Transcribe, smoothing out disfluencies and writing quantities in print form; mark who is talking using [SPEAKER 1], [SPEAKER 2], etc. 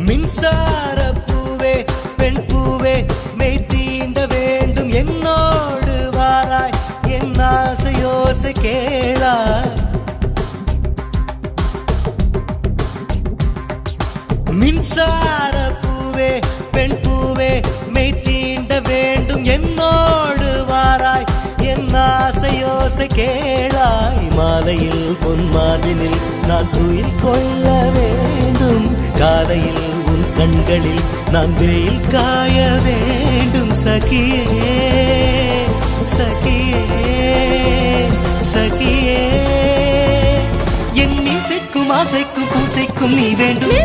[SPEAKER 1] மின்சார பூவே பெண் பூவே மெய் தீண்ட வேண்டும் என்னோடு வாராய் என் ஆசையோசை கேளாய். மின்சார பூவே பெண் பூவே மெய் தீண்ட வேண்டும் என்னோடு வாராய் என் ஆசையோசை கேளாய். மாலையில் பொன்மாலினில் நான் துயில் கொள்ள வேண்டும், காலையில் உன் கண்களில் நான் வெயில் காய வேண்டும். சகியே சகியே சகியே என் இசைக்கும் ஆசைக்கும் பூசைக்கும் நீ வேண்டும்.